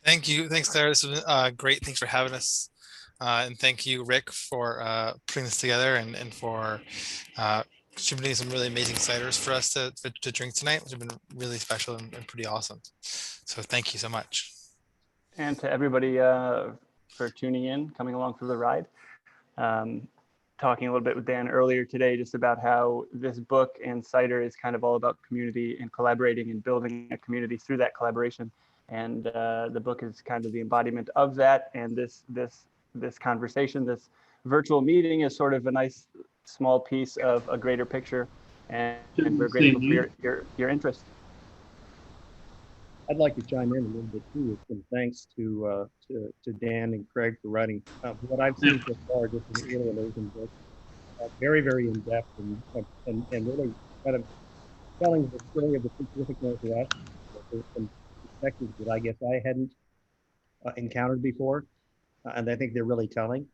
Thank you. Thanks, Claire. This was great. Thanks for having us. And thank you, Rick, for putting this together and for uh, distributing some really amazing ciders for us to drink tonight, which have been really special and pretty awesome. So thank you so much. And to everybody for tuning in, coming along for the ride. Talking a little bit with Dan earlier today, just about how this book and cider is kind of all about community and collaborating and building a community through that collaboration. And the book is kind of the embodiment of that. And this conversation, this virtual meeting, is sort of a nice small piece of a greater picture. And we're grateful for your interest. I'd like to chime in a little bit too with some thanks to Dan and Craig for writing what I've seen so far, just an really amazing book, very, very in depth and really kind of telling the story of the Pacific Northwest from perspectives that I guess I hadn't encountered before, and I think they're really telling.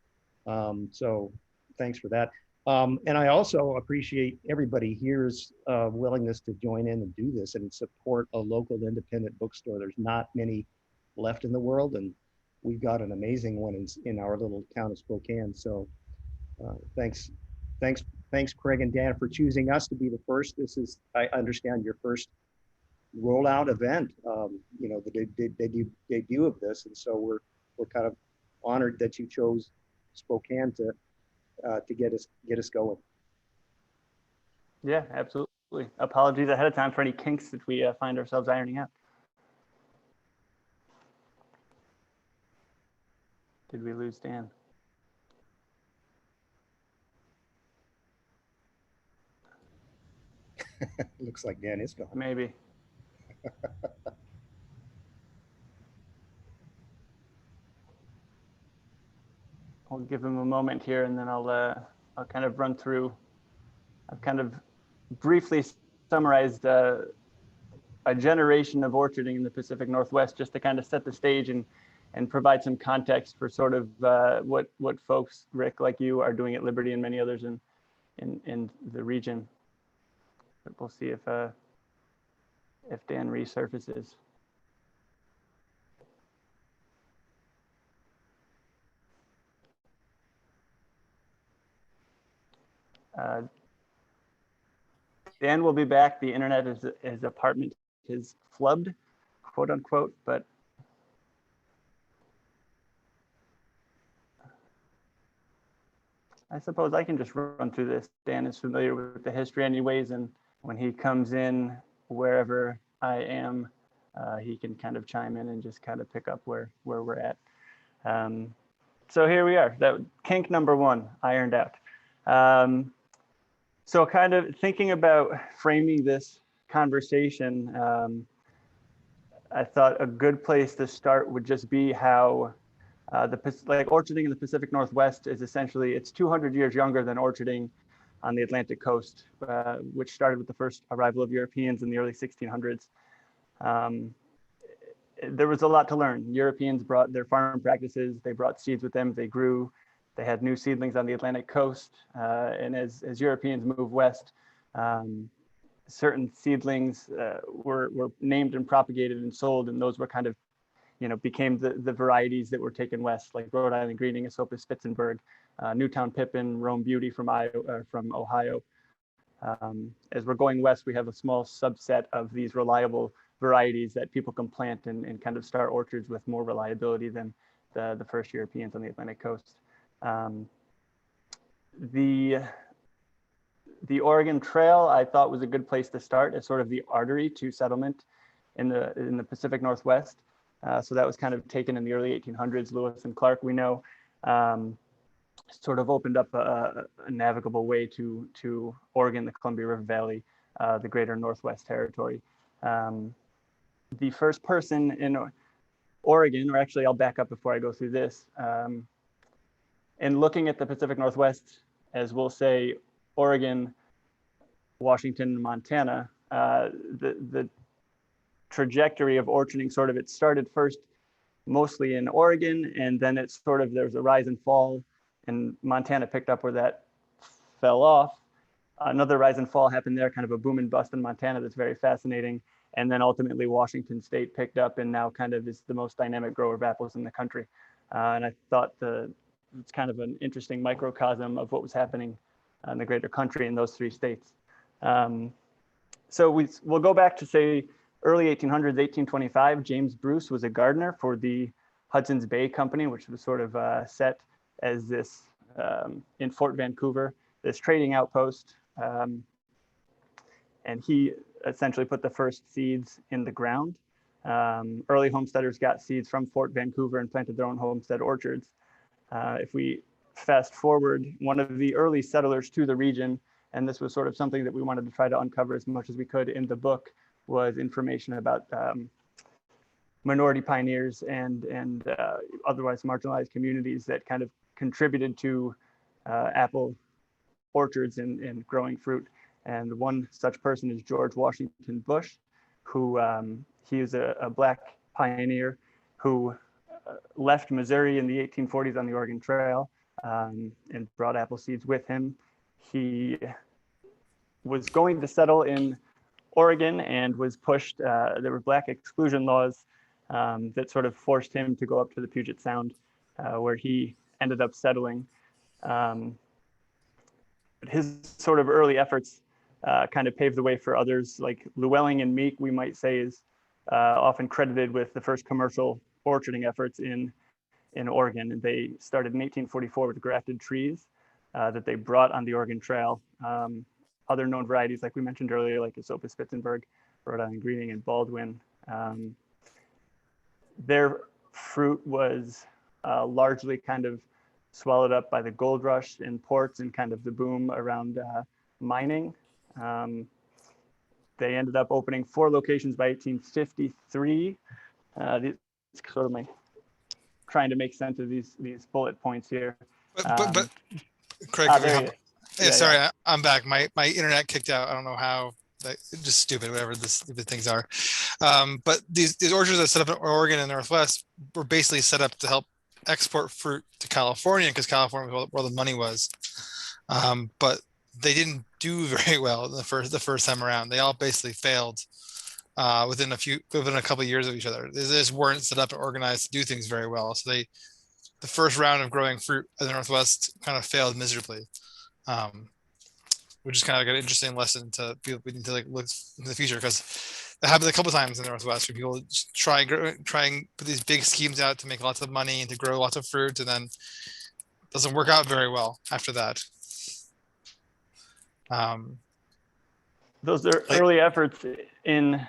So thanks for that. And I also appreciate everybody here's willingness to join in and do this and support a local independent bookstore. There's not many left in the world, and we've got an amazing one in our little town of Spokane. So thanks, Craig and Dan, for choosing us to be the first. This is, I understand, your first rollout event, the debut of this, and so we're kind of honored that you chose Spokane to get us going. Yeah, absolutely. Apologies ahead of time for any kinks that we find ourselves ironing out. Did we lose Dan? Looks like Dan is gone. Maybe. I'll give him a moment here, and then I'll kind of run through. I've kind of briefly summarized a generation of orcharding in the Pacific Northwest, just to kind of set the stage and provide some context for sort of what folks, Rick, like you, are doing at Liberty and many others in the region. But we'll see if Dan resurfaces. Dan will be back. The internet his apartment is flubbed, quote unquote, but I suppose I can just run through this. Dan is familiar with the history anyways, and when he comes in wherever I am, he can kind of chime in and just kind of pick up where we're at. So here we are. That kink number one ironed out. So kind of thinking about framing this conversation, I thought a good place to start would just be how orcharding in the Pacific Northwest is essentially, it's 200 years younger than orcharding on the Atlantic coast, which started with the first arrival of Europeans in the early 1600s. There was a lot to learn. Europeans brought their farm practices, they brought seeds with them, they grew, they had new seedlings on the Atlantic coast. And as Europeans moved west, certain seedlings were named and propagated and sold, and those were kind of, became the varieties that were taken west, like Rhode Island Greening, Esopus Spitzenberg, Newtown Pippin, Rome Beauty from Ohio. As we're going west, we have a small subset of these reliable varieties that people can plant and kind of start orchards with more reliability than the first Europeans on the Atlantic coast. The Oregon Trail, I thought, was a good place to start as sort of the artery to settlement in the Pacific Northwest. So that was kind of taken in the early 1800s. Lewis and Clark, we know, sort of opened up a navigable way to Oregon, the Columbia River Valley, the greater Northwest Territory. The first person in Oregon, or actually I'll back up before I go through this, and looking at the Pacific Northwest, as we'll say, Oregon, Washington, Montana, the trajectory of orcharding sort of, it started first mostly in Oregon, and then it's sort of, there was a rise and fall, and Montana picked up where that fell off. Another rise and fall happened there, kind of a boom and bust in Montana that's very fascinating. And then ultimately Washington State picked up and now kind of is the most dynamic grower of apples in the country. And I thought it's kind of an interesting microcosm of what was happening in the greater country in those 3 states. So we'll go back to say early 1800s, 1825. James Bruce was a gardener for the Hudson's Bay Company, which was sort of set as this in Fort Vancouver, this trading outpost. And he essentially put the first seeds in the ground. Early homesteaders got seeds from Fort Vancouver and planted their own homestead orchards. If we fast forward, one of the early settlers to the region, and this was sort of something that we wanted to try to uncover as much as we could in the book, was information about minority pioneers and otherwise marginalized communities that kind of contributed to apple orchards and growing fruit. And one such person is George Washington Bush, who he is a Black pioneer who left Missouri in the 1840s on the Oregon Trail and brought apple seeds with him. He was going to settle in Oregon and was pushed. There were Black exclusion laws that sort of forced him to go up to the Puget Sound, where he ended up settling. But his sort of early efforts kind of paved the way for others. Like Llewellyn and Meek, we might say, is often credited with the first commercial orcharding efforts in Oregon. And they started in 1844 with grafted trees that they brought on the Oregon Trail. Other known varieties, like we mentioned earlier, like Isopa Spitzenberg, Rhode Island Greening, and Baldwin. Their fruit was largely kind of swallowed up by the gold rush in ports and kind of the boom around mining. They ended up opening 4 locations by 1853. It's sort of my trying to make sense of these bullet points here. But Craig, sorry, I'm back. My internet kicked out. I don't know how. Just stupid, whatever the stupid things are. But these orchards that set up in Oregon and Northwest were basically set up to help export fruit to California, because California was where the money was. But they didn't do very well the first time around. They all basically failed within a couple of years of each other. They just weren't set up and organized to do things very well. So the first round of growing fruit in the Northwest kind of failed miserably. Which is kind of like an interesting lesson to people. We need to like look into the future, because that happened a couple of times in the Northwest where people just try and put these big schemes out to make lots of money and to grow lots of fruit, and then it doesn't work out very well after that. Those are early efforts in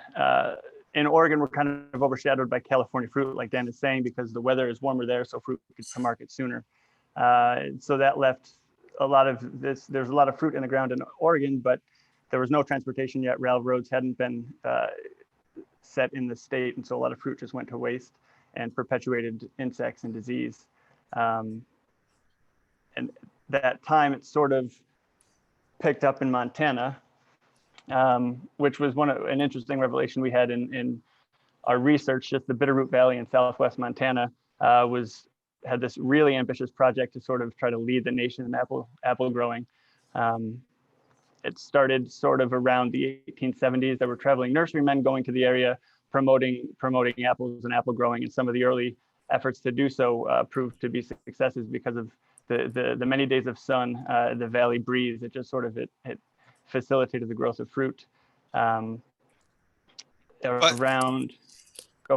Oregon were kind of overshadowed by California fruit, like Dan is saying, because the weather is warmer there, so fruit gets to market sooner. So that left a lot of this. There's a lot of fruit in the ground in Oregon, but there was no transportation yet. Railroads hadn't been set in the state, and so a lot of fruit just went to waste and perpetuated insects and disease. And that time it sort of picked up in Montana, which was an interesting revelation we had in our research. Just the Bitterroot Valley in southwest Montana had this really ambitious project to sort of try to lead the nation in apple growing. It started sort of around the 1870s. There were traveling nurserymen going to the area, promoting apples and apple growing, and some of the early efforts to do so proved to be successes because of the many days of sun, the valley breeze. It just sort of it facilitated the growth of fruit. Go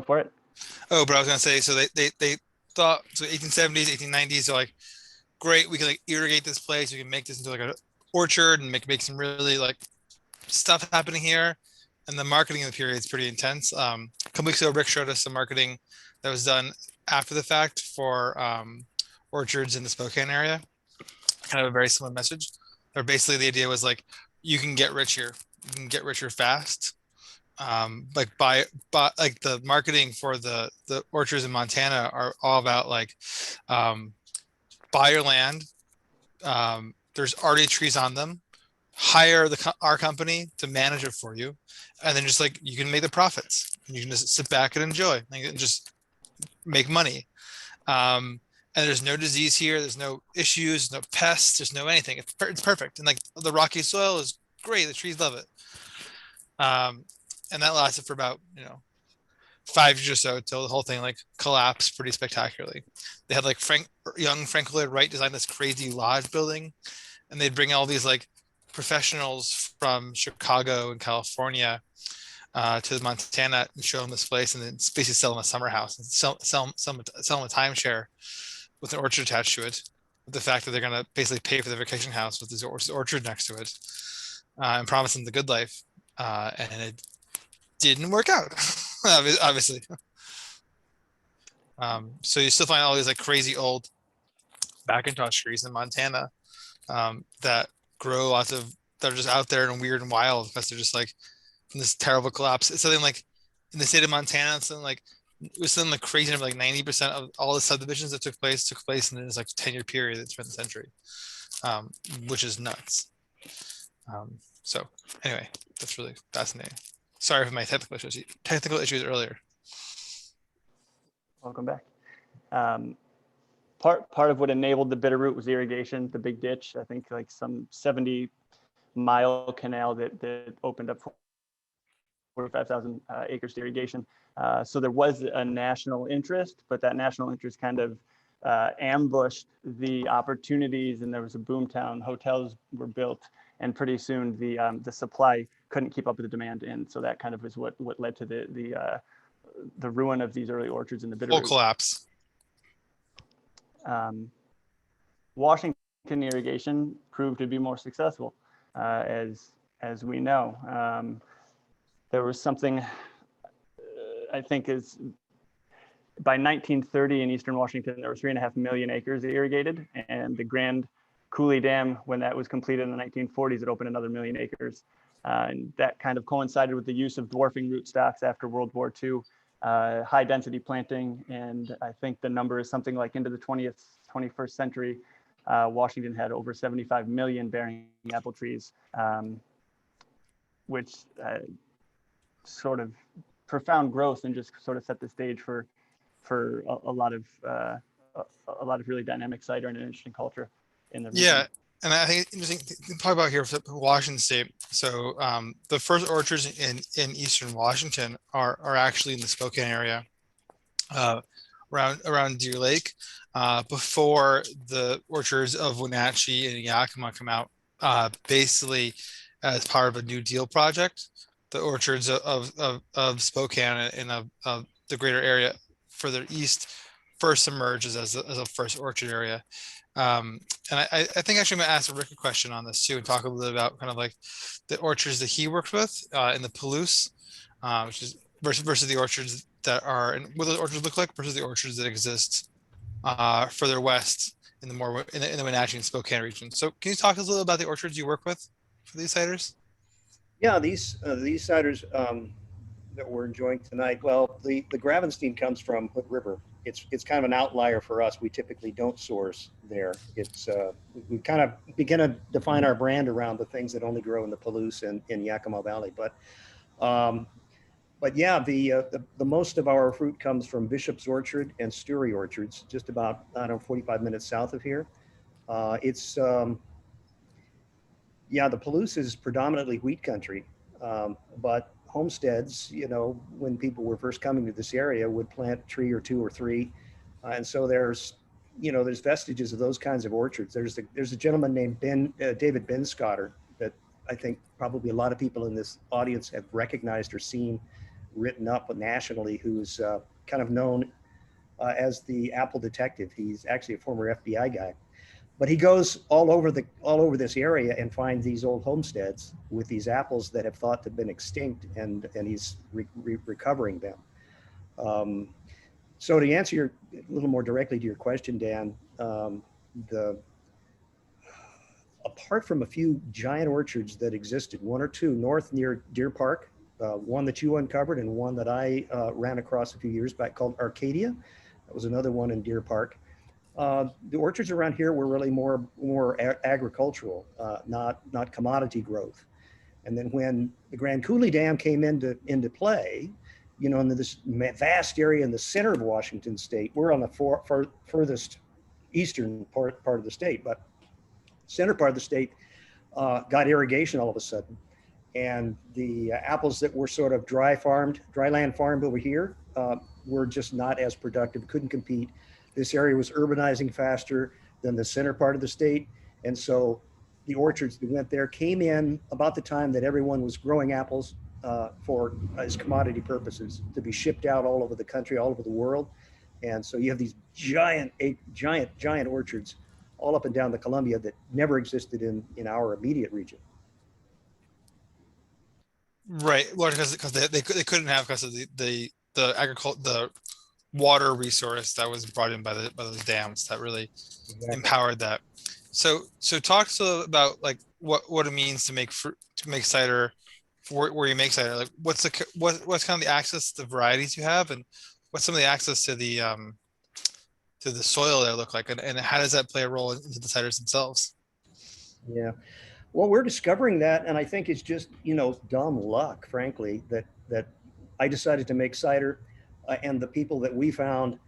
for it. Oh, but I was gonna say, so they thought, so 1870s, 1890s, they're like, great, we can like irrigate this place, we can make this into like an orchard and make some really like stuff happening here. And the marketing in the period is pretty intense. A couple weeks ago, Rick showed us some marketing that was done after the fact for orchards in the Spokane area. Kind of a very similar message. Or basically the idea was like, you can get rich here, you can get richer fast. Like by like the marketing for the orchards in Montana are all about like, buy your land. There's already trees on them. Hire our company to manage it for you, and then just like you can make the profits. You can just sit back and enjoy, and just make money. And there's no disease here. There's no issues, no pests. There's no anything. It's perfect. And like the rocky soil is great. The trees love it. and that lasted for about 5 years or so till the whole thing like collapsed pretty spectacularly. They had like young Frank Lloyd Wright designed this crazy lodge building, and they'd bring all these like professionals from Chicago and California to Montana and show them this place, and then basically sell them a summer house and sell them a timeshare with an orchard attached to it. With the fact that they're going to basically pay for the vacation house with this orchard next to it, and promise them the good life, and it didn't work out, obviously. So you still find all these like crazy old Macintosh trees in Montana that grow that are just out there and weird and wild because they're just like from this terrible collapse. It's something like in the state of Montana, it was something like crazy number, like 90% of all the subdivisions that took place in this like 10-year period that's been the century, which is nuts. So anyway, that's really fascinating. Sorry for my technical issues earlier. Welcome back. Part of what enabled the Bitterroot was irrigation, the big ditch. I think like some 70-mile canal that opened up 45,000 acres to irrigation. So there was a national interest, but that national interest kind of ambushed the opportunities, and there was a boomtown. Hotels were built, and pretty soon the supply couldn't keep up with the demand, and so that kind of is what led to the ruin of these early orchards in the Bitterroot. Full collapse. Washington irrigation proved to be more successful, as we know. There was something, I think, is by 1930 in Eastern Washington, there were 3.5 million acres irrigated, and the Grand Coulee Dam, when that was completed in the 1940s, it opened another 1 million acres. And that kind of coincided with the use of dwarfing rootstocks after World War II, high density planting. And I think the number is something like into the 21st century, Washington had over 75 million bearing apple trees, which sort of profound growth and just sort of set the stage for a lot of really dynamic cider and an interesting culture in the region. Yeah, and I think it's interesting to talk about here for Washington State. So the first orchards in Eastern Washington are actually in the Spokane area, around Deer Lake, before the orchards of Wenatchee and Yakima come out, basically as part of a New Deal project. The orchards of Spokane and of the greater area further east first emerges as a first orchard area. And I think actually I'm going to ask Rick a question on this too, and talk a little bit about kind of like the orchards that he worked with in the Palouse, which is versus the orchards that are, and what those orchards look like versus the orchards that exist further west in the Wenatchee and Spokane region. So can you talk a little about the orchards you work with for these ciders? Yeah, these ciders that we're enjoying tonight. Well, the Gravenstein comes from Hood River. It's kind of an outlier for us. We typically don't source there. It's we kind of begin to define our brand around the things that only grow in the Palouse and in Yakima Valley. But yeah, the most of our fruit comes from Bishop's Orchard and Stewry Orchards, just about 45 minutes south of here. Yeah, the Palouse is predominantly wheat country, but homesteads, when people were first coming to this area, would plant a tree or two or three, and so there's vestiges of those kinds of orchards. There's a gentleman named David Benscotter that I think probably a lot of people in this audience have recognized or seen written up nationally, who's kind of known as the Apple Detective. He's actually a former FBI guy. But he goes all over this area and finds these old homesteads with these apples that have thought to have been extinct, and he's recovering them. So to answer a little more directly to your question, Dan, apart from a few giant orchards that existed, one or two north near Deer Park, one that you uncovered and one that I ran across a few years back called Arcadia. That was another one in Deer Park. The orchards around here were really more agricultural, not commodity growth. And then when the Grand Coulee Dam came into play, in this vast area in the center of Washington State, we're on the furthest eastern part of the state, but center part of the state got irrigation all of a sudden. and the apples that were sort of dryland farmed over here were just not as productive, couldn't compete. This area was urbanizing faster than the center part of the state. And so the orchards that went there came in about the time that everyone was growing apples for as commodity purposes to be shipped out all over the country, all over the world. And so you have these giant orchards all up and down the Columbia that never existed in our immediate region. Right. Well, because they couldn't have because of the agriculture, the water resource that was brought in by those dams that really empowered that. So talk to us about like what it means to make fruit, to make cider, where you make cider. Like what's kind of the access to the varieties you have, and what's some of the access to the soil there look like, and how does that play a role into the ciders themselves? Yeah. Well, we're discovering that, and I think it's just, dumb luck, frankly, that I decided to make cider, and the people that we found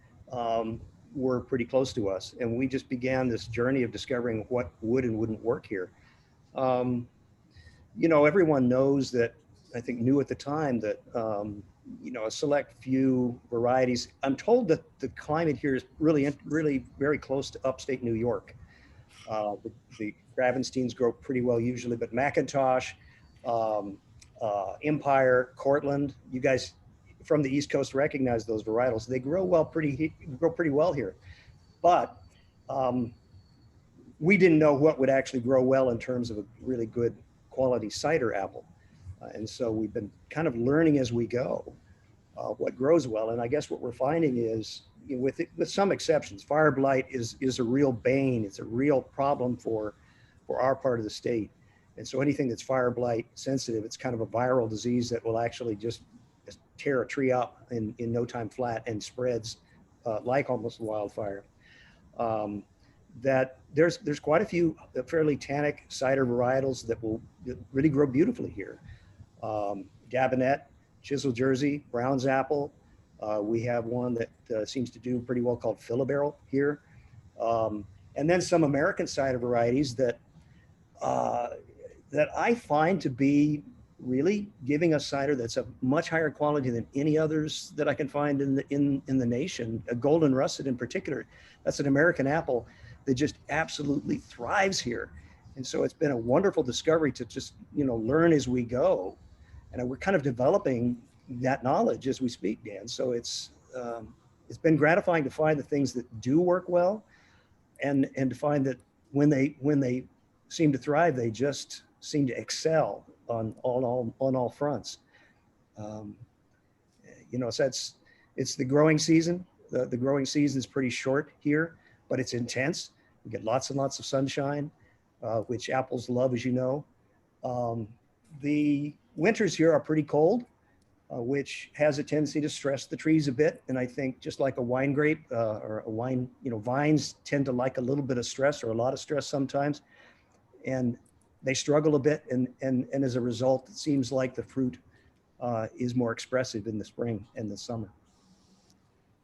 were pretty close to us, and we just began this journey of discovering what would and wouldn't work here. Everyone knows that, I think knew at the time that, a select few varieties. I'm told that the climate here is really, really very close to upstate New York. The Gravensteins grow pretty well usually, but McIntosh, Empire, Cortland, you guys from the East Coast recognize those varietals. They grow pretty well here, but we didn't know what would actually grow well in terms of a really good quality cider apple, and so we've been kind of learning as we go what grows well. And I guess what we're finding is, with some exceptions, fire blight is a real bane. It's a real problem for our part of the state. And so anything that's fire blight sensitive, it's kind of a viral disease that will actually just tear a tree up in no time flat and spreads like almost wildfire. That there's quite a few fairly tannic cider varietals that will really grow beautifully here. Gabinet, Chisel Jersey, Brown's Apple. We have one that seems to do pretty well called Filabarrel here. And then some American cider varieties that I find to be really giving us cider that's a much higher quality than any others that I can find in the nation. A Golden Russet in particular, that's an American apple that just absolutely thrives here. And so it's been a wonderful discovery to just learn as we go, and we're kind of developing that knowledge as we speak, Dan. So it's been gratifying to find the things that do work well, and to find that when they seem to thrive, they just seem to excel on all fronts. So it's the growing season. The growing season is pretty short here, but it's intense. We get lots and lots of sunshine, which apples love, as you know. The winters here are pretty cold, which has a tendency to stress the trees a bit. And I think just like a wine grape or a wine, vines tend to like a little bit of stress or a lot of stress sometimes. And they struggle a bit. And as a result, it seems like the fruit is more expressive in the spring and the summer.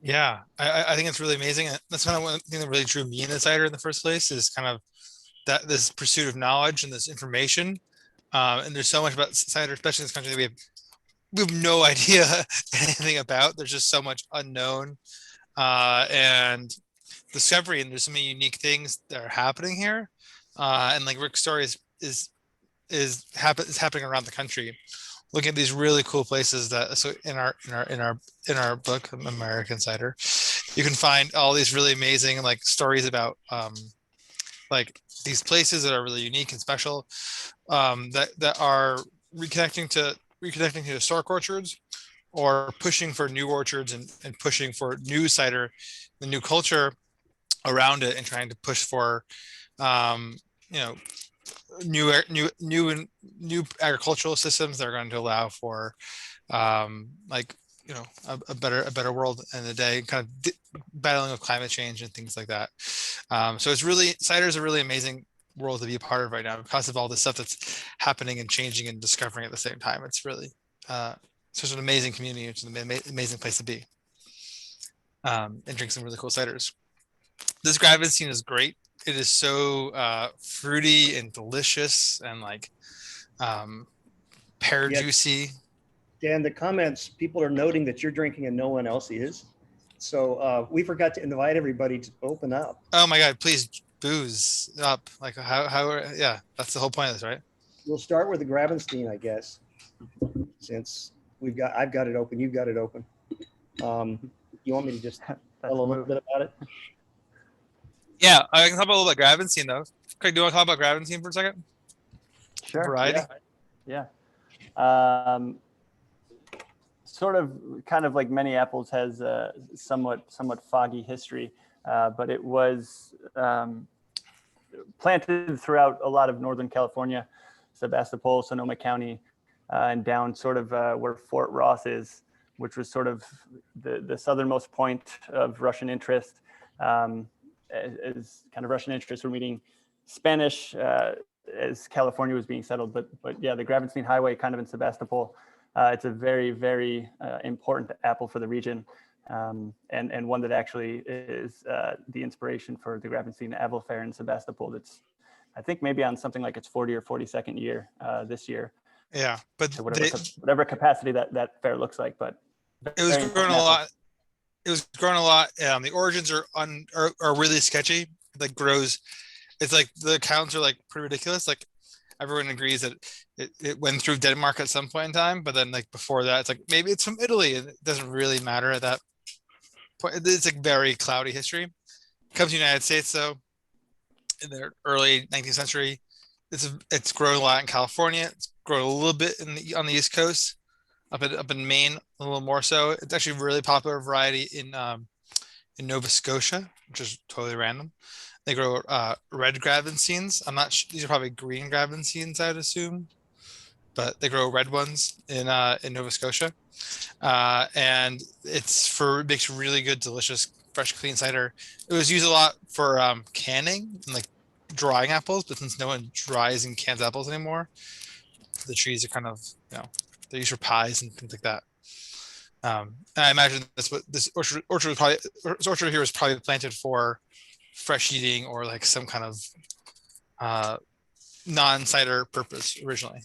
Yeah, I think it's really amazing. That's kind of one thing that really drew me into cider in the first place, is kind of that this pursuit of knowledge and this information. And there's so much about cider, especially in this country, that we have no idea anything about. There's just so much unknown and discovery, and there's so many unique things that are happening here. And like Rick's story is happening around the country. Looking at these really cool places that, so in our book, American Cider, you can find all these really amazing like stories about like these places that are really unique and special, that are reconnecting to historic orchards, or pushing for new orchards and pushing for new cider, the new culture around it, and trying to push for new agricultural systems that are going to allow for a better world in the day, kind of battling with climate change and things like that. So cider is a really amazing world to be a part of right now because of all the stuff that's happening and changing and discovering at the same time. It's really such an amazing community. It's an amazing place to be, and drink some really cool ciders. This Gravenstein is great. It is so fruity and delicious, and like pear Yeah. juicy. Dan, the comments, people are noting that you're drinking and no one else is. So we forgot to invite everybody to open up. Oh my God, please booze up. Like yeah, that's the whole point of this, right? We'll start with the Gravenstein, I guess, since I've got it open, you've got it open. You want me to just tell a little bit about it? Yeah, I can talk about a little bit Gravenstein though. Craig, do you want to talk about Gravenstein for a second? Sure. Variety. Yeah. Sort of, kind of like many apples, has a somewhat foggy history, but it was planted throughout a lot of Northern California, Sebastopol, Sonoma County, and down sort of where Fort Ross is, which was sort of the southernmost point of Russian interest. As kind of Russian interests were meeting Spanish as California was being settled. But yeah, the Gravenstein Highway, kind of in Sebastopol, it's a very, very important apple for the region, and one that actually is the inspiration for the Gravenstein Apple Fair in Sebastopol. That's, I think, maybe on something like its 40 or 42nd year this year. Yeah, but so whatever capacity that fair looks like, but it was growing a lot. It was growing a lot. The origins are really sketchy. Like grows, it's like the accounts are like pretty ridiculous. Like everyone agrees that it went through Denmark at some point in time, but then like before that, it's like maybe it's from Italy, and it doesn't really matter at that point. It's like very cloudy history. It comes to the United States though, in the early 19th century. It's grown a lot in California. It's grown a little bit on the East Coast, up in Maine a little more so. It's actually a really popular variety in Nova Scotia, which is totally random. They grow red Gravensteins. I'm not sure, these are probably green Gravensteins, I'd assume, but they grow red ones in Nova Scotia, and makes really good, delicious, fresh, clean cider. It was used a lot for canning and like drying apples, but since no one dries and cans apples anymore, the trees are kind of, they're used for pies and things like that. And I imagine that's what this orchard here was probably planted for, fresh eating or like some kind of non-cider purpose originally.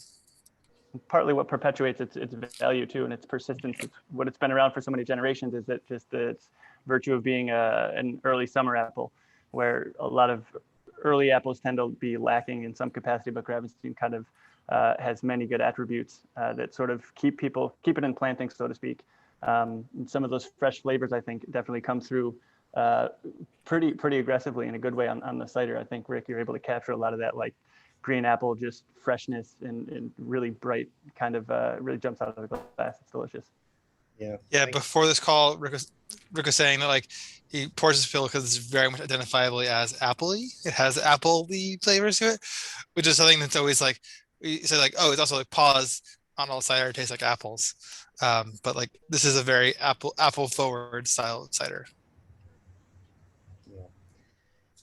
Partly what perpetuates its value too, and its persistence. What it's been around for so many generations is that just its virtue of being an early summer apple, where a lot of early apples tend to be lacking in some capacity, but Gravenstein kind of has many good attributes that sort of keep it in planting, so to speak. Some of those fresh flavors, I think, definitely come through pretty aggressively in a good way on the cider. I think, Rick, you're able to capture a lot of that, like green apple, just freshness and really bright, kind of really jumps out of the glass. It's delicious. Yeah. Before this call, Rick was saying that like he pours his pill because it's very much identifiably as appley. It has apple-y flavors to it, which is something that's always like, we say like, oh, it's also like pause on all cider tastes like apples. But like this is a very apple forward style cider. Yeah.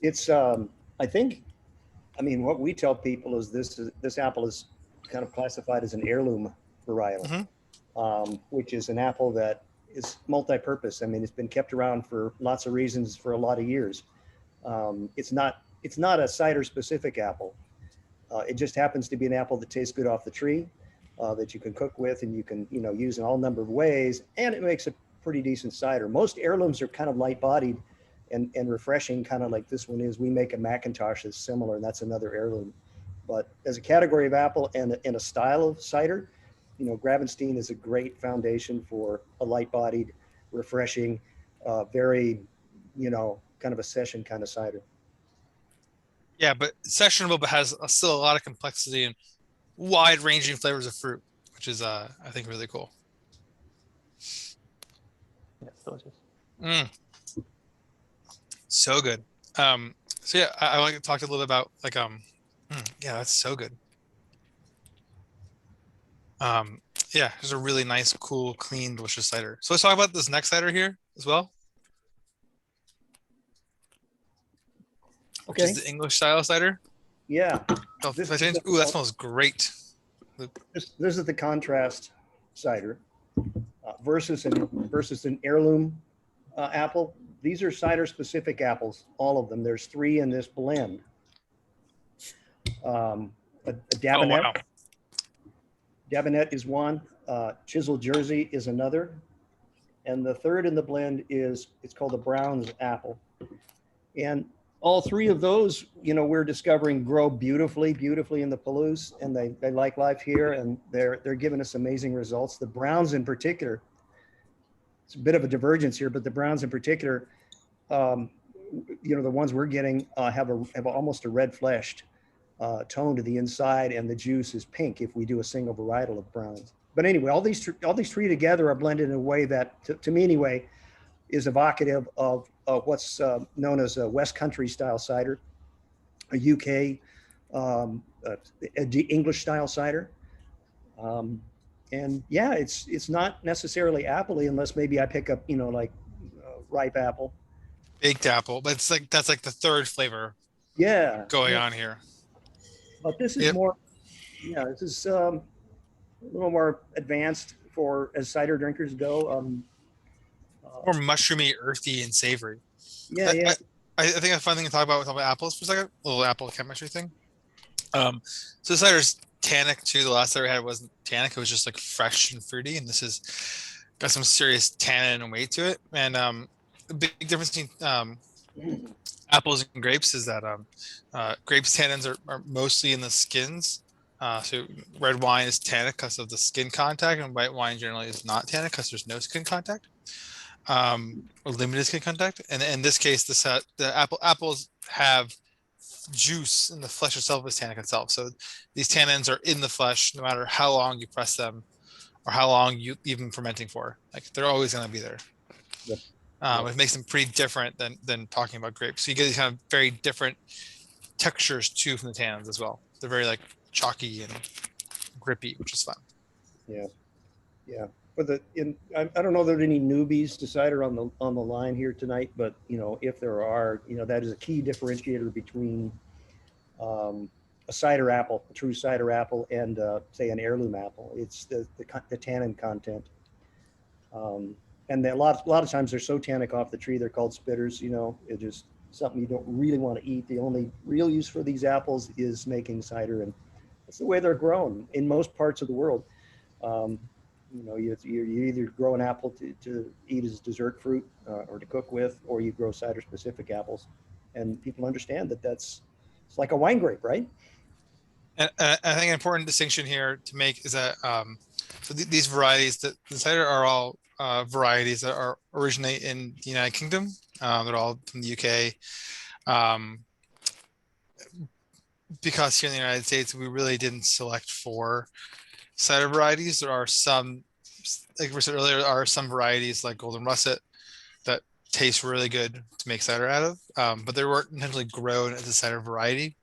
It's I think, I mean, what we tell people is this apple is kind of classified as an heirloom varietal, which is an apple that is multi-purpose. I mean, it's been kept around for lots of reasons for a lot of years. It's not a cider specific apple. It just happens to be an apple that tastes good off the tree, that you can cook with and you can, use in all number of ways, and it makes a pretty decent cider. Most heirlooms are kind of light-bodied and refreshing, kind of like this one is. We make a Macintosh that's similar, and that's another heirloom. But as a category of apple and a style of cider, Gravenstein is a great foundation for a light-bodied, refreshing, very, kind of a session kind of cider. Yeah, but sessionable, but has still a lot of complexity and wide-ranging flavors of fruit, which is, I think, really cool. Yeah, it's delicious. So good. So yeah, I want to talk a little bit about like, yeah, that's so good. Yeah, there's a really nice, cool, clean, delicious cider. So let's talk about this next cider here as well. Okay. Which is the English style cider. Yeah. Oh, ooh, that smells great. This is the contrast cider versus an heirloom apple. These are cider specific apples, all of them. There's 3 in this blend. A Dabinet, Dabinette is one, Chisel Jersey is another, and the third in the blend is, it's called the Brown's Apple. And all three of those, you know, we're discovering grow beautifully, beautifully in the Palouse, and they like life here, and they're giving us amazing results. The Browns in particular, it's a bit of a divergence here, but the Browns in particular, you know, the ones we're getting have almost a red fleshed tone to the inside, and the juice is pink if we do a single varietal of Browns. But anyway, all these three together are blended in a way that, to me anyway, is evocative of what's known as a West Country style cider, a UK English style cider. And yeah, it's not necessarily appley unless maybe I pick up, you know, like ripe apple. Baked apple, but it's like that's like the third flavor going on here. But this is more, yeah, this is a little more advanced for as cider drinkers go. More mushroomy, earthy, and savory. Yeah, yeah. I think a fun thing to talk about with apples for a second, a little apple chemistry thing. So the cider's tannic too. The last cider I had wasn't tannic; it was just like fresh and fruity, and this has got some serious tannin and weight to it. And the big difference between apples and grapes is that grapes tannins are mostly in the skins. So red wine is tannic because of the skin contact, and white wine generally is not tannic because there's no skin contact, or limited skin contact. And in this case, the apples have juice, and the flesh itself is tannic itself. So these tannins are in the flesh no matter how long you press them or how long you leave them fermenting for. Like they're always going to be there. Yep. It makes them pretty different than talking about grapes. So you get these kind of very different textures too from the tannins as well. They're very like chalky and grippy, which is fun. Yeah, yeah. But I don't know if there are any newbies to cider on the line here tonight, but you know, if there are, you know, that is a key differentiator between a cider apple, a true cider apple, and say an heirloom apple. It's the tannin content. And a lot of times they're so tannic off the tree, they're called spitters. You know, it's just something you don't really want to eat. The only real use for these apples is making cider, and that's the way they're grown in most parts of the world. You know, you either grow an apple to eat as dessert fruit or to cook with, or you grow cider specific apples, and people understand that it's like a wine grape, right? And I think an important distinction here to make is that for these varieties, the cider are all varieties that are originate in the United Kingdom. They're all from the UK. Because here in the United States, we really didn't select for cider varieties. There are some, like we said earlier, are some varieties like Golden Russet that taste really good to make cider out of, but they weren't intentionally grown as a cider variety.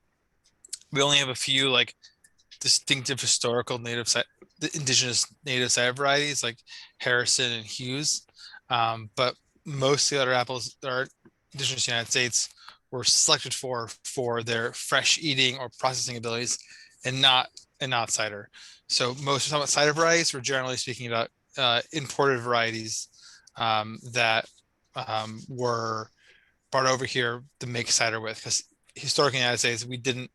We only have a few like distinctive historical the indigenous native cider varieties like Harrison and Hughes, but most of the other apples that are indigenous to the United States were selected for their fresh eating or processing abilities, and not cider. So most of the cider varieties, we're generally speaking about imported varieties that were brought over here to make cider with, because historically in the United States we didn't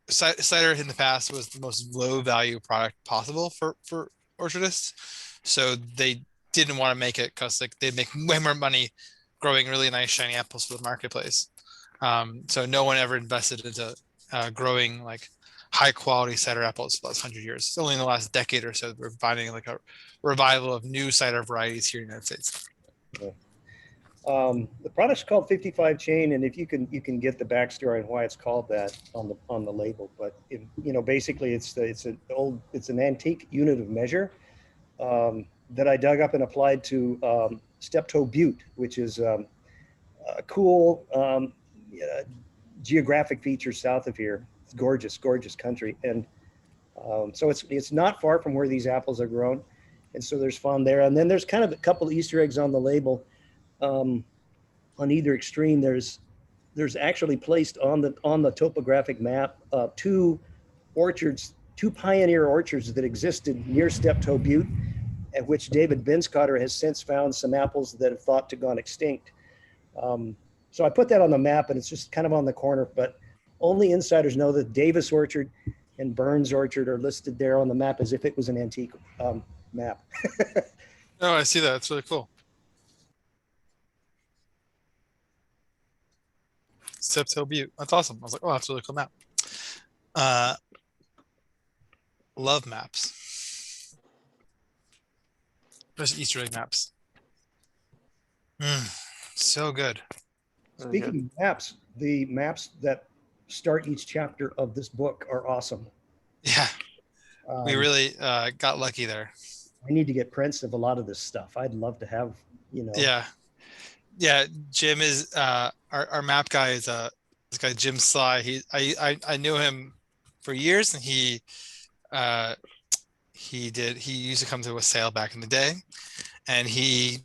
cider in the past was the most low value product possible for orchardists, so they didn't want to make it because like they'd make way more money growing really nice shiny apples for the marketplace. So no one ever invested into growing like high quality cider apples for the last 100 years. It's only in the last decade or so that we're finding like a revival of new cider varieties here in the United States. Yeah. The product's called 55 chain, and if you can get the backstory on why it's called that on the label. But you know, basically it's an antique unit of measure that I dug up and applied to Steptoe Butte, which is a cool geographic feature south of here. It's gorgeous country, and so it's not far from where these apples are grown, and so there's fun there. And then there's kind of a couple of Easter eggs on the label. On either extreme, there's actually placed on the topographic map two pioneer orchards that existed near Steptoe Butte, at which David Binscotter has since found some apples that have thought to gone extinct. So I put that on the map, and it's just kind of on the corner, but only insiders know that Davis Orchard and Burns Orchard are listed there on the map as if it was an antique map. Oh, I see that. It's really cool. Steptoe Butte. That's awesome. I was like, oh, that's a really cool map. Uh, love maps. Especially Easter egg maps. So good. Really Speaking good. of maps, the maps that start each chapter of this book are awesome. Yeah, we Um, really got lucky there. I need to get prints of a lot of this stuff. I'd love to have, you know. Yeah. Yeah, Jim is our map guy is this guy Jim Sly. I knew him for years, and he used to come to a sale back in the day, and he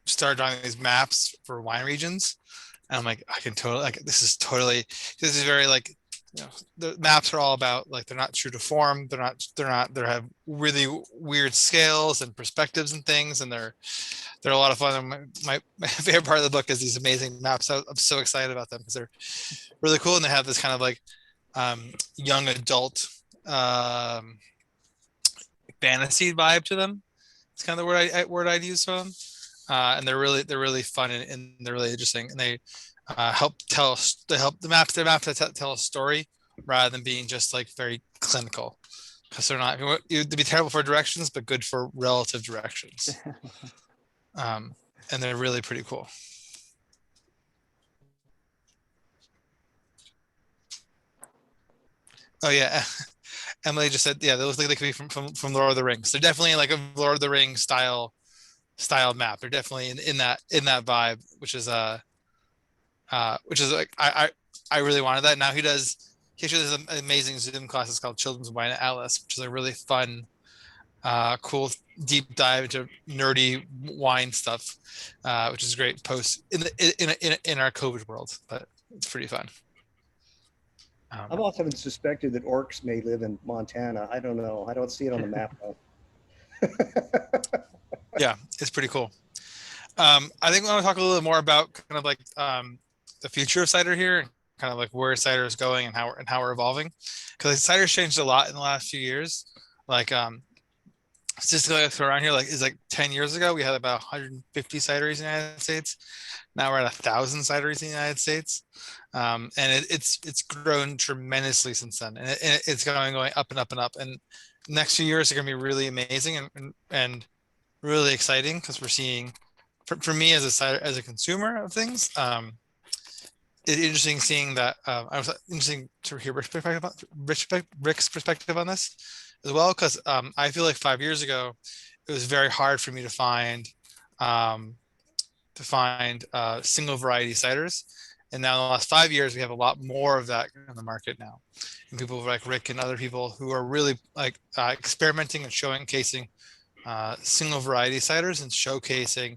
started drawing these maps for wine regions. And I'm like, I can totally, like, this is very, like, you know, the maps are all about, like, they're not true to form. They have really weird scales and perspectives and things, and they're a lot of fun. And my favorite part of the book is these amazing maps. I'm so excited about them because they're really cool, and they have this kind of like young adult fantasy vibe to them. It's kind of the word I'd use for them. And they're really fun, and they're really interesting, and they help the maps that tell a story rather than being just like very clinical, because they're not, to be terrible for directions but good for relative directions. And they're really pretty cool. Oh yeah. Emily just said, yeah, those look like they could be from Lord of the Rings. They're definitely like a Lord of the Rings style map. They're definitely in that vibe, which is like I really wanted that. Now he actually does an amazing Zoom classes called Children's Wine Atlas, which is a really fun, cool deep dive into nerdy wine stuff, which is a great post in our COVID world, but it's pretty fun. I've often suspected that orcs may live in Montana. I don't know. I don't see it on the map though. Yeah, it's pretty cool. I think I want to talk a little bit more about kind of like the future of cider here, and kind of like where cider is going and how we're evolving, because cider's changed a lot in the last few years. Like statistically around here, like is like 10 years ago we had about 150 cideries in the United States. Now we're at 1,000 cideries in the United States, and it's grown tremendously since then, and it's going up and up and up. And next few years are going to be really amazing and really exciting, because we're seeing, for me as a consumer of things, it's interesting seeing that. I was interesting to hear Rick's perspective on this as well, because I feel like 5 years ago it was very hard for me to find single variety ciders, and now in the last 5 years we have a lot more of that in the market now, and people like Rick and other people who are really like experimenting and showcasing single variety ciders and showcasing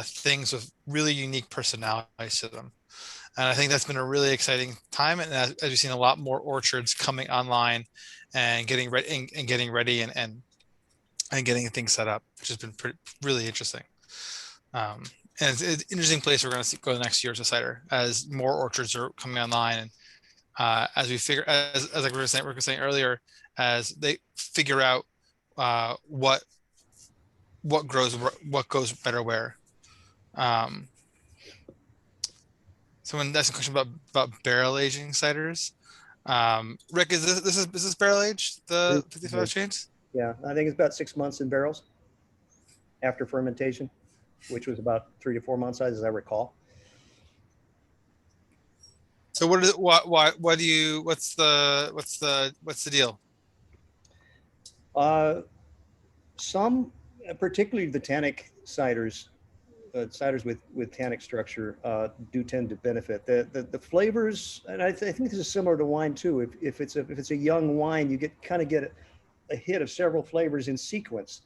things with really unique personalities to them. And I think that's been a really exciting time. And as you've seen, a lot more orchards coming online and getting ready and getting things set up, which has been really interesting. And it's an interesting place we're going to go the next years with cider, as more orchards are coming online, and as we figure, as like we were saying earlier, as they figure out what goes better where. Someone asked a question about barrel aging ciders. Rick, is this barrel aged, the 55 chains? Yeah, I think it's about 6 months in barrels after fermentation, which was about 3 to 4 months, as I recall. So what's the deal? Some, particularly the tannic ciders, ciders with tannic structure, do tend to benefit. The flavors, and I think this is similar to wine too. If it's a young wine, you get a hit of several flavors in sequence.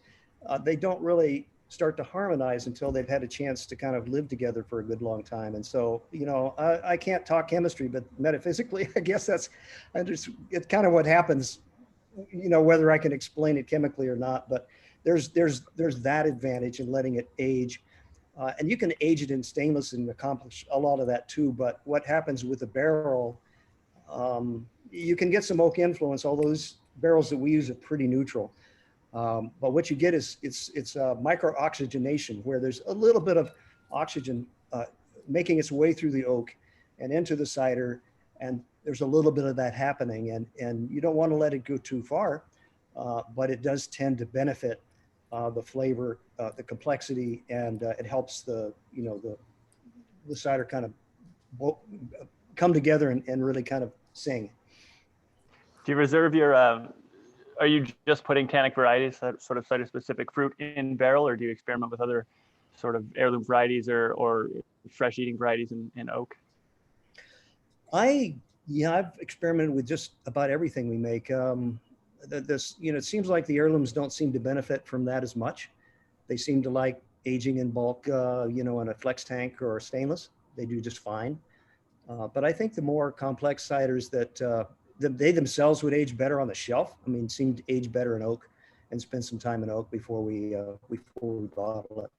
They don't really start to harmonize until they've had a chance to kind of live together for a good long time. And so, I can't talk chemistry, but metaphysically, I guess it's kind of what happens, whether I can explain it chemically or not, but there's that advantage in letting it age. And you can age it in stainless and accomplish a lot of that too. But what happens with a barrel, You can get some oak influence. All those barrels that we use are pretty neutral. But what you get is it's micro oxygenation, where there's a little bit of oxygen making its way through the oak and into the cider, and there's a little bit of that happening, and you don't want to let it go too far, but it does tend to benefit the flavor, the complexity, and it helps the cider kind of come together and really kind of sing. Do you reserve your, are you just putting tannic varieties, that sort of cider-specific fruit in barrel, or do you experiment with other sort of heirloom varieties or fresh eating varieties in oak? I've experimented with just about everything we make. It seems like the heirlooms don't seem to benefit from that as much. They seem to like aging in bulk, in a flex tank or stainless. They do just fine. But I think the more complex ciders that they themselves would age better on the shelf. I mean, seem to age better in oak and spend some time in oak before we bottle it.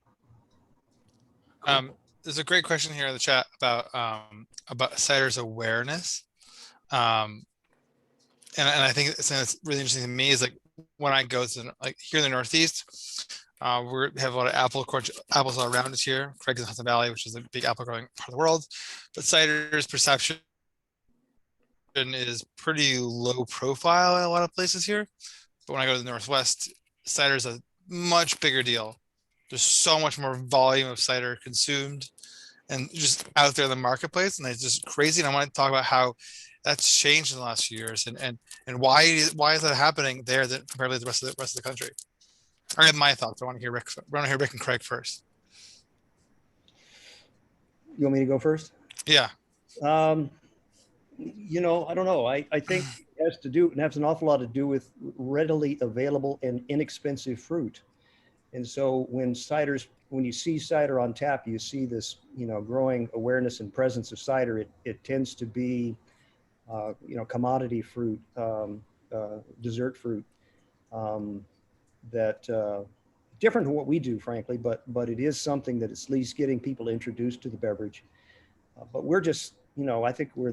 There's a great question here in the chat about cider's awareness. And I think something that's really interesting to me is like when I go to like here in the Northeast, we have a lot of apples all around us here. Craig's in Hudson Valley, which is a big apple growing part of the world, but cider's perception is pretty low profile in a lot of places here. But when I go to the Northwest, cider is a much bigger deal. There's so much more volume of cider consumed and just out there in the marketplace, and it's just crazy. And I want to talk about how that's changed in the last few years, and why is that happening there compared to the rest of the country. I have my thoughts. I want to hear Rick and Craig first. You want me to go first? Yeah. I don't know. I think it has an awful lot to do with readily available and inexpensive fruit. And so when you see cider on tap, you see this, growing awareness and presence of cider. It tends to be, commodity fruit, dessert fruit, that different from what we do, frankly, but it is something that is at least getting people introduced to the beverage. But we're just, I think we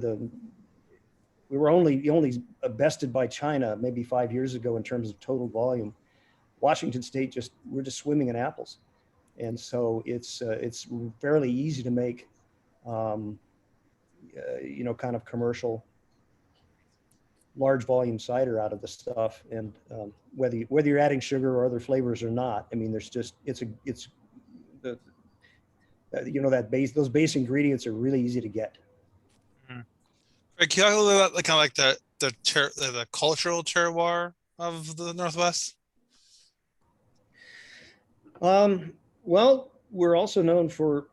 were only bested by China maybe 5 years ago in terms of total volume. Washington State we're just swimming in apples, and so it's fairly easy to make, kind of commercial, large volume cider out of the stuff. And whether you're adding sugar or other flavors or not, I mean, those base ingredients are really easy to get. Mm-hmm. Craig, can you talk a little bit about the cultural terroir of the Northwest? Well, we're also known for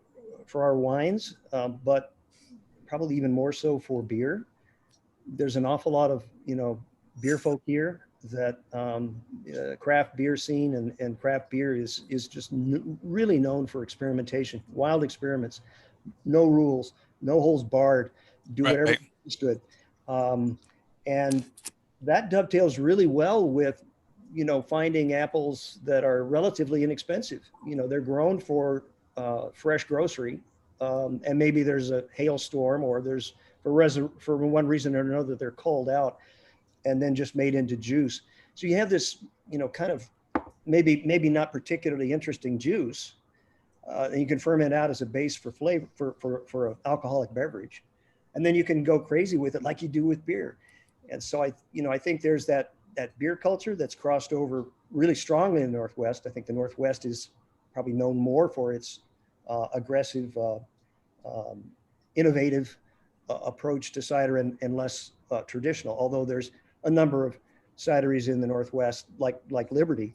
our wines, but probably even more so for beer. There's an awful lot of, beer folk here that craft beer scene and craft beer is just really known for experimentation, wild experiments, no rules, no holds barred, do whatever is good. And that dovetails really well with, finding apples that are relatively inexpensive. They're grown for fresh grocery, and maybe there's a hailstorm or there's for one reason or another they're culled out and then just made into juice. So you have this, kind of maybe not particularly interesting juice, and you can ferment out as a base for flavor for an alcoholic beverage, and then you can go crazy with it like you do with beer. And so I think there's that beer culture that's crossed over really strongly in the Northwest. I think the Northwest is probably known more for its aggressive, innovative approach to cider and less traditional, although there's a number of cideries in the Northwest, like Liberty,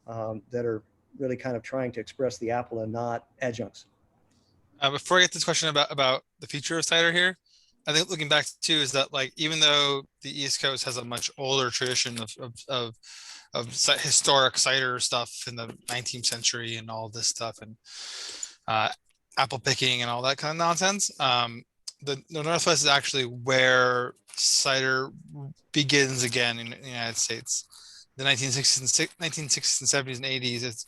that are really kind of trying to express the apple and not adjuncts. Before I get this question about the future of cider here, I think looking back too is that like even though the East Coast has a much older tradition of historic cider stuff in the 19th century and all this stuff and apple picking and all that kind of nonsense, the Northwest is actually where cider begins again in the United States. The 1960s and 70s and 80s, it's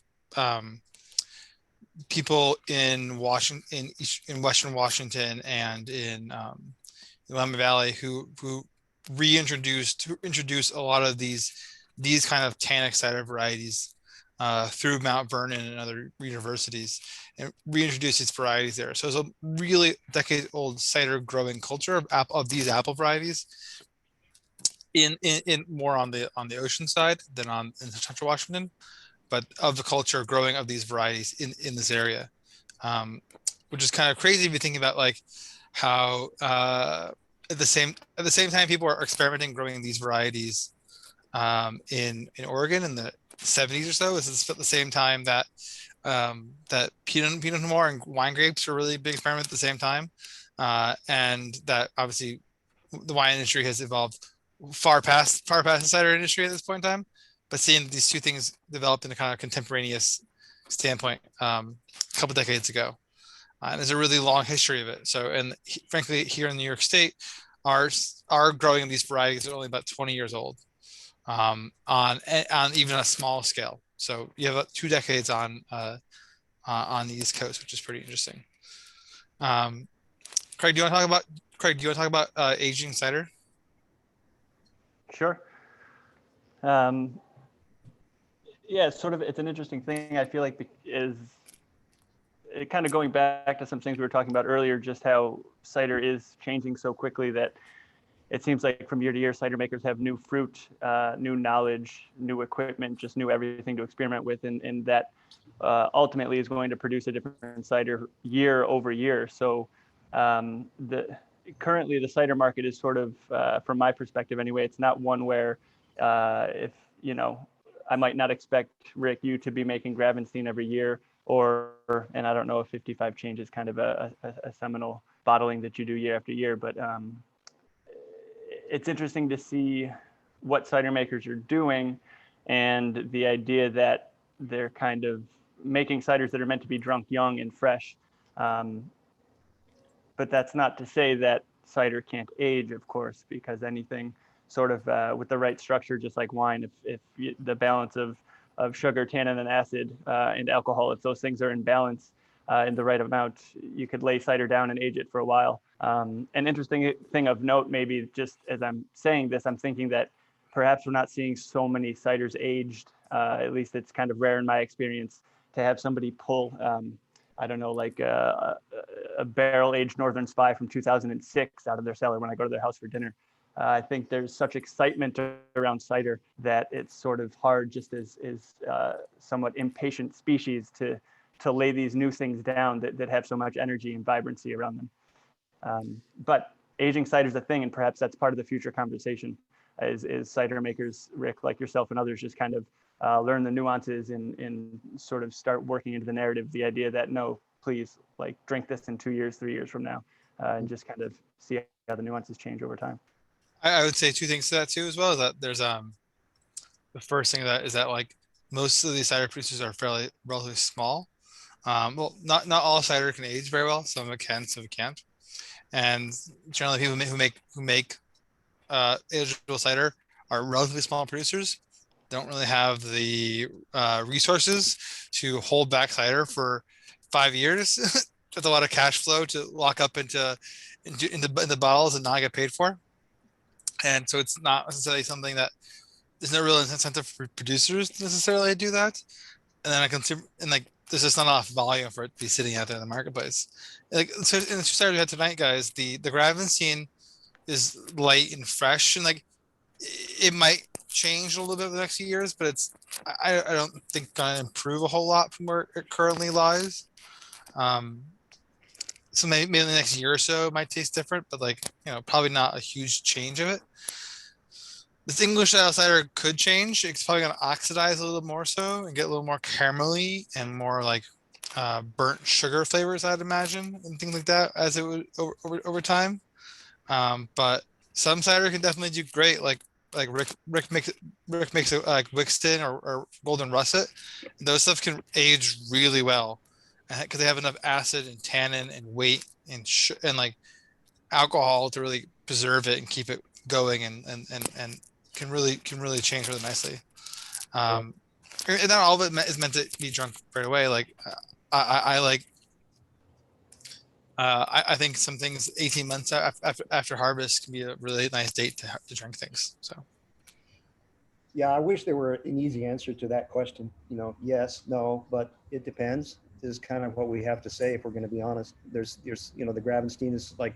people in Washington, in Western Washington, and in the Willamette Valley who introduced a lot of these kind of tannic cider varieties through Mount Vernon and other universities, and reintroduced these varieties there. So it's a really decade-old cider growing culture of these apple varieties in more on the ocean side than in Central Washington, but of the culture growing of these varieties in this area, which is kind of crazy if you think about like how at the same time people are experimenting growing these varieties in Oregon in the 70s or so. This is at the same time that that Pinot Noir and wine grapes are really big experiment at the same time, and that obviously the wine industry has evolved far past the cider industry at this point in time. But seeing these two things develop in a kind of contemporaneous standpoint a couple decades ago, and there's a really long history of it. So, and frankly, here in New York State, our growing of these varieties are only about 20 years old, on even a small scale. So you have 2 decades on the East Coast, which is pretty interesting. Craig, do you want to talk about aging cider? Sure. Yeah, it's an interesting thing. I feel like is it kind of going back to some things we were talking about earlier, just how cider is changing so quickly that it seems like from year to year, cider makers have new fruit, new knowledge, new equipment, just new everything to experiment with, and that ultimately is going to produce a different cider year over year. So currently the cider market is sort of, from my perspective anyway, it's not one where if, I might not expect, Rick, you to be making Gravenstein every year, and I don't know if 55 change is kind of a seminal bottling that you do year after year, but it's interesting to see what cider makers are doing, and the idea that they're kind of making ciders that are meant to be drunk young and fresh. But that's not to say that cider can't age, of course, because anything sort of with the right structure, just like wine, if the balance of sugar, tannin, and acid and alcohol, if those things are in balance in the right amount, you could lay cider down and age it for a while. An interesting thing of note, maybe just as I'm saying this, I'm thinking that perhaps we're not seeing so many ciders aged. At least it's kind of rare in my experience to have somebody pull, I don't know, like a barrel-aged Northern Spy from 2006 out of their cellar when I go to their house for dinner. I think there's such excitement around cider that it's sort of hard, just as somewhat impatient species, to lay these new things down that have so much energy and vibrancy around them. But aging cider is a thing, and perhaps that's part of the future conversation, is cider makers, Rick, like yourself and others, just kind of learn the nuances and sort of start working into the narrative, the idea that, no, please, like, drink this in 2 years, 3 years from now, and just kind of see how the nuances change over time. I would say 2 things to that too, as well, is that there's the first thing is that like most of these cider producers are relatively small. Well, not all cider can age very well. Some of it can, some of it can't. And generally, people who make ageable cider are relatively small producers. Don't really have the resources to hold back cider for 5 years. That's a lot of cash flow to lock up into the bottles and not get paid for. And so it's not necessarily something that there's no real incentive for producers to necessarily do that. And then there's just not enough volume for it to be sitting out there in the marketplace. Like, so in the 2 ciders we had tonight, guys, the Gravenstein is light and fresh, and like it might change a little bit in the next few years, but I don't think gonna improve a whole lot from where it currently lies. So maybe in the next year or so it might taste different, but like, probably not a huge change of it. This English style cider could change. It's probably going to oxidize a little more so and get a little more caramelly and more like burnt sugar flavors, I'd imagine, and things like that as it would over time. But some cider can definitely do great. Like Rick makes it like Wixton or Golden Russet. Those stuff can age really well because they have enough acid and tannin and weight and like alcohol to really preserve it and keep it going and can really change really nicely. And not all of it is meant to be drunk right away. Like I like I think some things 18 months after harvest can be a really nice date to drink things. So Yeah, I wish there were an easy answer to that question. Yes, no, but it depends is kind of what we have to say if we're going to be honest. There's the Gravenstein is like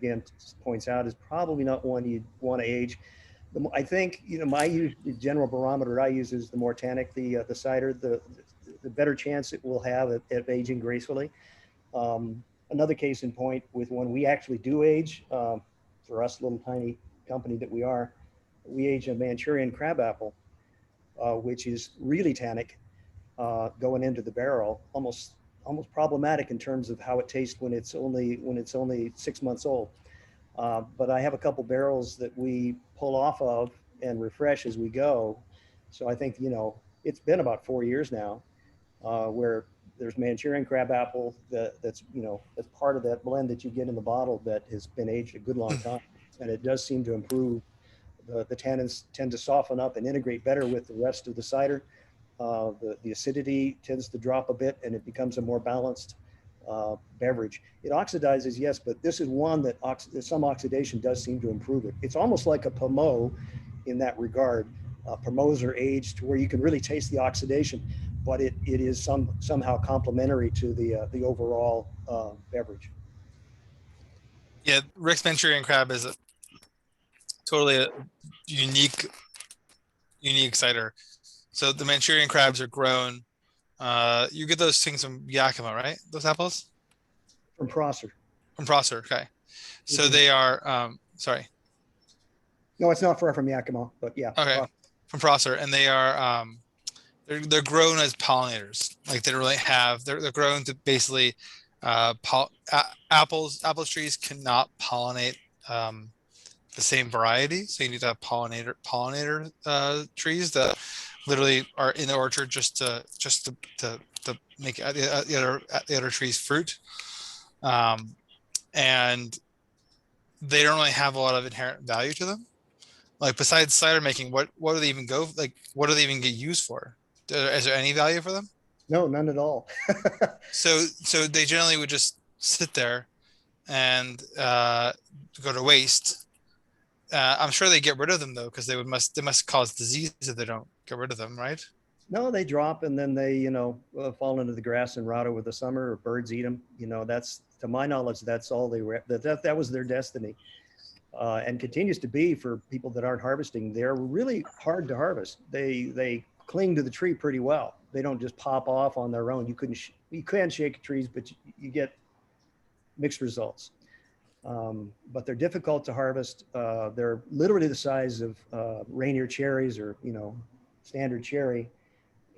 Dan points out, is probably not one you'd want to age. I think the general barometer I use is the more tannic the cider, the better chance it will have at aging gracefully. Another case in point with one we actually do age, for us little tiny company that we are, we age a Manchurian crabapple, which is really tannic, going into the barrel, almost problematic in terms of how it tastes when it's only 6 months old. But I have a couple barrels that we pull off of and refresh as we go. So I think, it's been about 4 years now, where there's Manchurian crabapple that's part of that blend that you get in the bottle that has been aged a good long time. And it does seem to improve. The tannins tend to soften up and integrate better with the rest of the cider. The acidity tends to drop a bit and it becomes a more balanced beverage. It oxidizes, yes, but this is one that some oxidation does seem to improve it. It's almost like a pommeau in that regard. Pommeaus are aged to where you can really taste the oxidation, but it is somehow complementary to the overall beverage. yeah, Rick's Manchurian crab is totally a unique cider. So the Manchurian crabs are grown. You get those things from Yakima, right? Those apples From Prosser. from Prosser. Okay, so Mhm. they are. Sorry. No, it's not far from Yakima, but yeah. Okay, Prosser. from Prosser, and they are. They're grown as pollinators. Like they don't really have. They're grown to basically. Apple trees cannot pollinate the same variety, so you need to have pollinator trees that literally are in the orchard just to make the other trees fruit, and they don't really have a lot of inherent value to them. Like besides cider making, what do they even go like? What do they even get used for? Is there any value for them? No, none at all. So they generally would just sit there and go to waste. I'm sure they get rid of them though, because they must cause disease if they don't get rid of them, right? No, they drop and then they, fall into the grass and rot over the summer, or birds eat them. That's, to my knowledge, that's all they were. That was their destiny, and continues to be for people that aren't harvesting. They're really hard to harvest. They cling to the tree pretty well. They don't just pop off on their own. You can shake trees, but you get mixed results. But they're difficult to harvest. They're literally the size of Rainier cherries or standard cherry.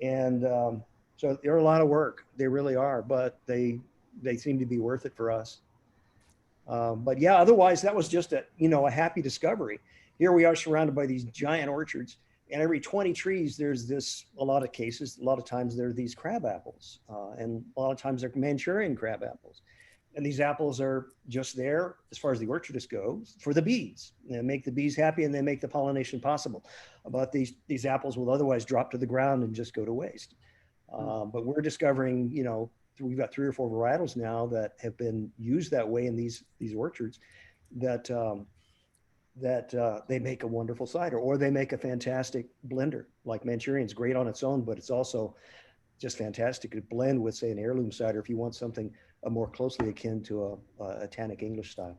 And so they're a lot of work. They really are, but they seem to be worth it for us. But yeah, otherwise that was just a happy discovery. Here we are surrounded by these giant orchards, and every 20 trees, there's a lot of times there are these crab apples, and a lot of times they're Manchurian crab apples. And these apples are just there, as far as the orchardist goes, for the bees. They make the bees happy and they make the pollination possible. But these apples will otherwise drop to the ground and just go to waste. But we're discovering, we've got 3 or 4 varietals now that have been used that way in these orchards that they make a wonderful cider, or they make a fantastic blender. Like Manchurian's great on its own, but it's also just fantastic to blend with, say, an heirloom cider if you want something more closely akin to a tannic English style.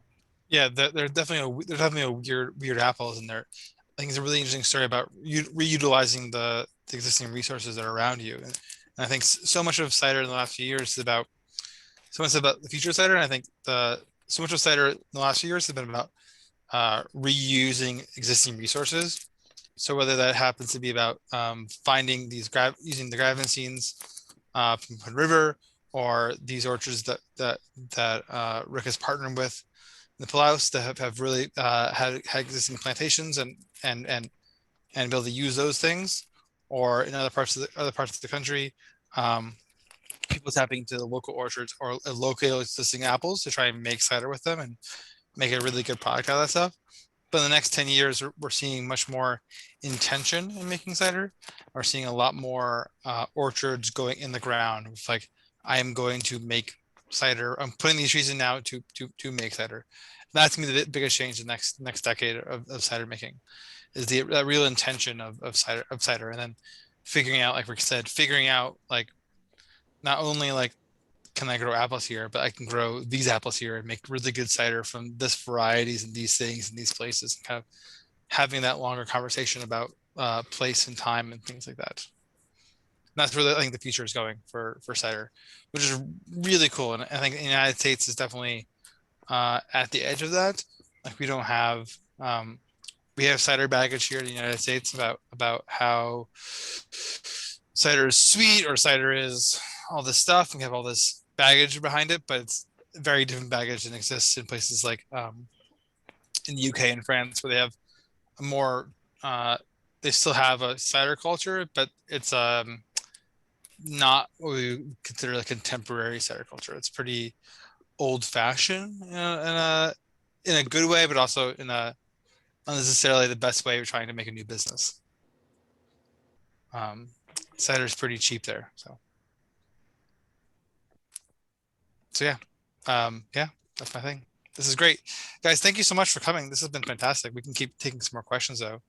Yeah, they're definitely a weird apples, and I think it's a really interesting story about reutilizing the existing resources that are around you. And I think so much of cider in the last few years is about the future of cider, and I think so much of cider in the last few years has been about reusing existing resources. So whether that happens to be about finding using the Gravensteins from Hood River, or these orchards that Rick has partnered with in the Palouse that have really had existing plantations and be able to use those things, or in other parts of the country, people tapping into the local orchards or local existing apples to try and make cider with them and make a really good product out of that stuff. But in the next 10 years, we're seeing much more intention in making cider. We're seeing a lot more orchards going in the ground with like, I am going to make cider. I'm putting these trees in now to make cider. That's gonna be the biggest change in the next decade of cider making, is that real intention of cider, and then figuring out, like Rick said, figuring out like not only like can I grow apples here, but I can grow these apples here and make really good cider from this varieties and these things and these places, and kind of having that longer conversation about place and time and things like that. And that's where I think the future is going for cider, which is really cool. And I think the United States is definitely at the edge of that. Like we don't have, we have cider baggage here in the United States about how cider is sweet or cider is all this stuff, and we have all this baggage behind it, but it's very different baggage than exists in places like in the UK and France, where they have a more they still have a cider culture, but it's not what we consider a contemporary cider culture. It's pretty old fashioned, you know, in a good way, but also in a not necessarily the best way of trying to make a new business. Cider is pretty cheap there, so yeah, yeah, that's my thing. This is great, guys. Thank you so much for coming. This has been fantastic. We can keep taking some more questions though,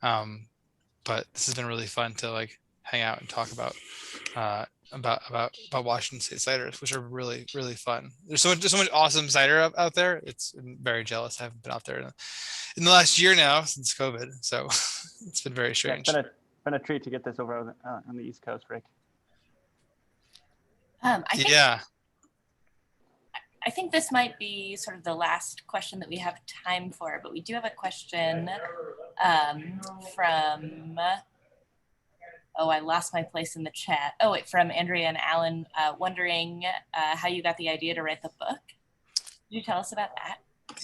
but this has been really fun to like hang out and talk about Washington State ciders, which are really fun. There's so much awesome cider out there. I'm very jealous. I haven't been out there in the last year now since COVID, so it's been very strange. Yeah, it's been a treat to get this over on the East Coast, Rick. I think this might be sort of the last question that we have time for, but we do have a question from, I lost my place in the chat. From Andrea and Alan, wondering how you got the idea to write the book. Could you tell us about that?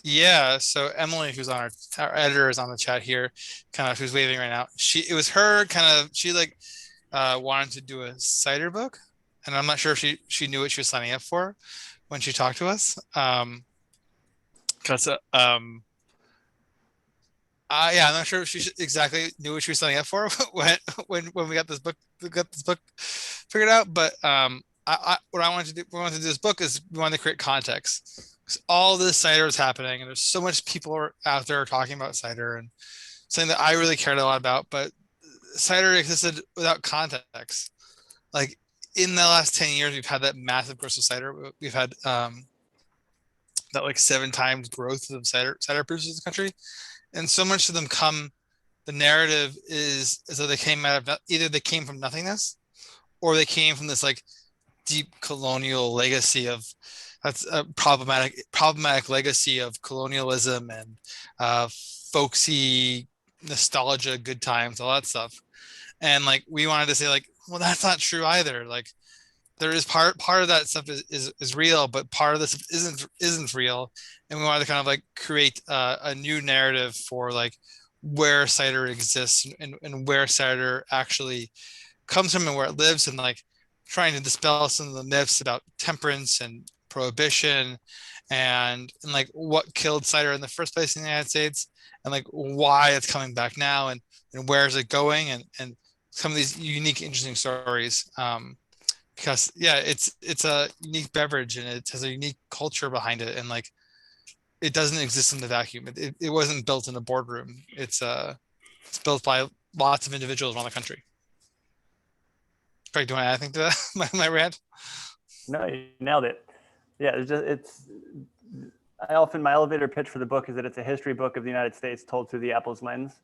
Yeah, so Emily, who's on our editor, is on the chat here, kind of, who's waving right now. She wanted to do a cider book, and I'm not sure if she knew what she was signing up for when she talked to us. Because I'm not sure if she exactly knew what she was signing up for when we got this book figured out. But what I wanted to do, we wanted to do this book is we wanted to create context. All this cider is happening, and there's so much people out there talking about cider, and something that I really cared a lot about. But cider existed without context. Like in the last 10 years, we've had that massive growth of cider. We've had that like 7 times growth of cider producers in the country, and so much of them the narrative is as though they came out of either they came from nothingness, or they came from this like deep colonial legacy of that's a problematic legacy of colonialism and folksy nostalgia, good times, all that stuff. And like we wanted to say like, well, that's not true either. Like there is part of that stuff is real, but part of this isn't real. And we wanted to kind of like create a new narrative for like where cider exists and where cider actually comes from and where it lives, and like trying to dispel some of the myths about temperance and prohibition and like what killed cider in the first place in the United States, and like why it's coming back now, and where is it going, and some of these unique, interesting stories. Because yeah, it's a unique beverage, and it has a unique culture behind it, and like it doesn't exist in the vacuum. It wasn't built in a boardroom. It's built by lots of individuals around the country. Craig, do you want to add anything to that? my rant? No, you nailed it. Yeah, my elevator pitch for the book is that it's a history book of the United States told through the apple's lens.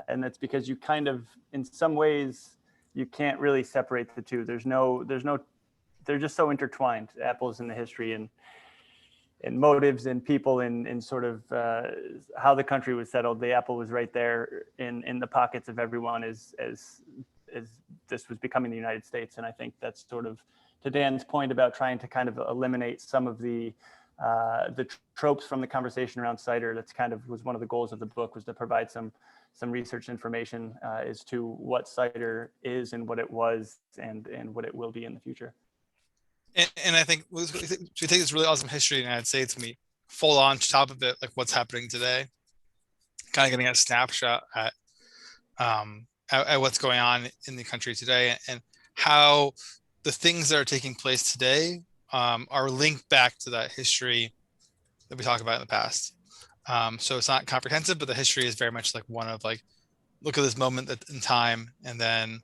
And that's because you kind of, in some ways, you can't really separate the two. They're just so intertwined, apples and the history and motives and people and sort of how the country was settled. The apple was right there in the pockets of everyone as this was becoming the United States. And I think that's sort of, to Dan's point about trying to kind of eliminate some of the tropes from the conversation around cider, that's kind of was one of the goals of the book, was to provide some research information as to what cider is and what it was and what it will be in the future. And I think we take this really awesome history of the United States and we fold on top of it like what's happening today, kind of getting a snapshot at what's going on in the country today, and how the things that are taking place today are linked back to that history that we talked about in the past. So it's not comprehensive, but the history is very much like one of like, look at this moment in time, and then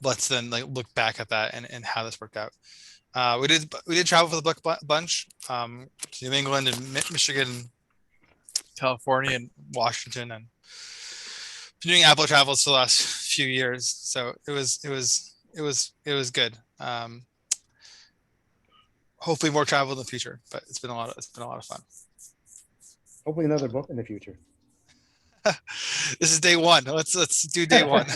let's then like look back at that and how this worked out. We did travel for the book bunch, to New England and Michigan, California, and Washington, and been doing Apple travels for the last few years. So it was good. Hopefully more travel in the future, but it's been a lot of fun. Hopefully another book in the future. This is day one. Let's do day one.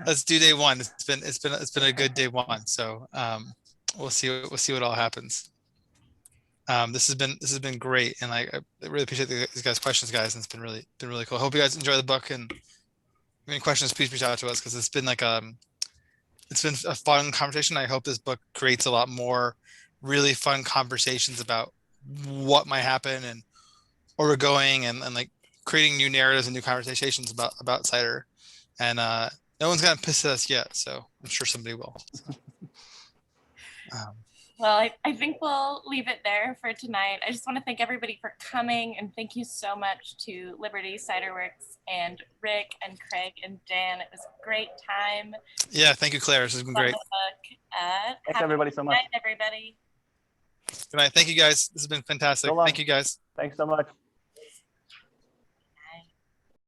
Let's do day one. It's been a good day one. So we'll see what all happens. This has been great, and I really appreciate these guys' questions, guys. And it's been really cool. I hope you guys enjoy the book, and if you have any questions, please reach out to us, because it's been like it's been a fun conversation. I hope this book creates a lot more really fun conversations about what might happen and where we're going, and like creating new narratives and new conversations about cider. And no one's gotten pissed at us yet, so I'm sure somebody will. Well, I think we'll leave it there for tonight. I just want to thank everybody for coming, and thank you so much to Liberty Ciderworks and Rick and Craig and Dan. It was a great time. Yeah, thank you, Claire. This has been great. Thanks everybody so much. Good night, everybody. Good night. Thank you, guys. This has been fantastic. So long. Thank you, guys. Thanks so much.